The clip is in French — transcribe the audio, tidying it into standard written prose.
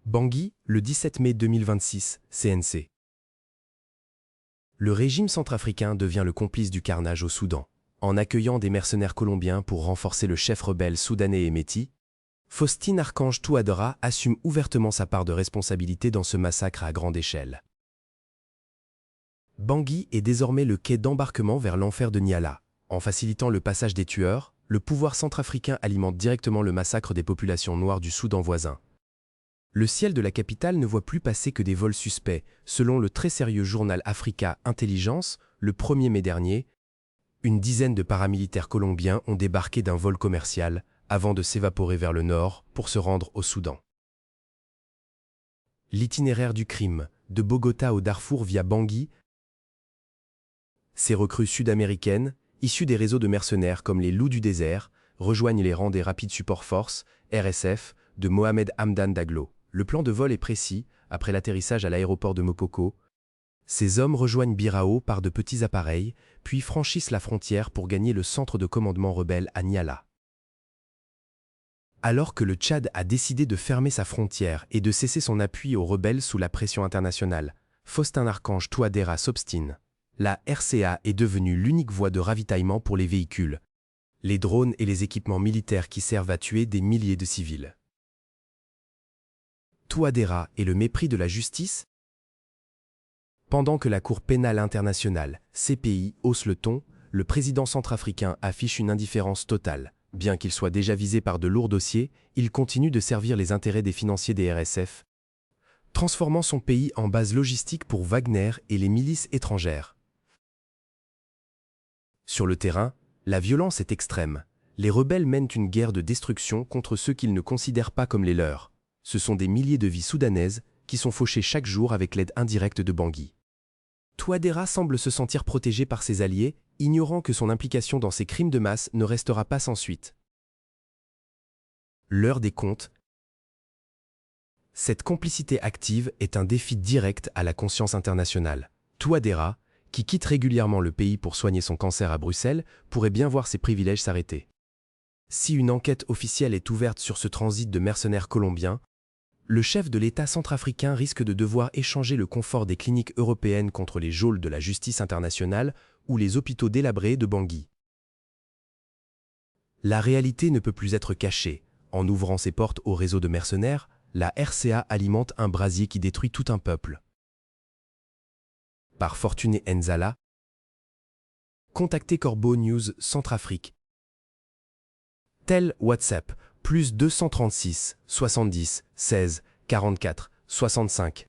Bangui, le 17 mai 2026, CNC. Le régime centrafricain devient le complice du carnage au Soudan. En accueillant des mercenaires colombiens pour renforcer le chef rebelle soudanais Hemeti, Faustin Archange Touadéra assume ouvertement sa part de responsabilité dans ce massacre à grande échelle. Bangui est désormais le quai d'embarquement vers l'enfer de Niala. En facilitant le passage des tueurs, le pouvoir centrafricain alimente directement le massacre des populations noires du Soudan voisin. Le ciel de la capitale ne voit plus passer que des vols suspects, selon le très sérieux journal Africa Intelligence, le 1er mai dernier. Une dizaine de paramilitaires colombiens ont débarqué d'un vol commercial avant de s'évaporer vers le nord pour se rendre au Soudan. L'itinéraire du crime, de Bogota au Darfour via Bangui. Ces recrues sud-américaines, issues des réseaux de mercenaires comme les Loups du désert, rejoignent les rangs des Rapid Support Force, RSF, de Mohamed Hamdan Daglo. Le plan de vol est précis, après l'atterrissage à l'aéroport de Mopoko. Ces hommes rejoignent Birao par de petits appareils, puis franchissent la frontière pour gagner le centre de commandement rebelle à Niala. Alors que le Tchad a décidé de fermer sa frontière et de cesser son appui aux rebelles sous la pression internationale, Faustin Archange Touadéra s'obstine. La RCA est devenue l'unique voie de ravitaillement pour les véhicules, les drones et les équipements militaires qui servent à tuer des milliers de civils. Touadéra et le mépris de la justice. Pendant que la Cour pénale internationale, CPI, hausse le ton, le président centrafricain affiche une indifférence totale. Bien qu'il soit déjà visé par de lourds dossiers, il continue de servir les intérêts des financiers des RSF, transformant son pays en base logistique pour Wagner et les milices étrangères. Sur le terrain, la violence est extrême. Les rebelles mènent une guerre de destruction contre ceux qu'ils ne considèrent pas comme les leurs. Ce sont des milliers de vies soudanaises qui sont fauchées chaque jour avec l'aide indirecte de Bangui. Touadéra semble se sentir protégé par ses alliés, ignorant que son implication dans ces crimes de masse ne restera pas sans suite. L'heure des comptes. Cette complicité active est un défi direct à la conscience internationale. Touadéra, qui quitte régulièrement le pays pour soigner son cancer à Bruxelles, pourrait bien voir ses privilèges s'arrêter. Si une enquête officielle est ouverte sur ce transit de mercenaires colombiens, le chef de l'État centrafricain risque de devoir échanger le confort des cliniques européennes contre les geôles de la justice internationale ou les hôpitaux délabrés de Bangui. La réalité ne peut plus être cachée. En ouvrant ses portes au réseau de mercenaires, la RCA alimente un brasier qui détruit tout un peuple. Par Fortuné Nzala. Contactez Corbeau News Centrafrique. Tel WhatsApp, +236 70 16 44 65.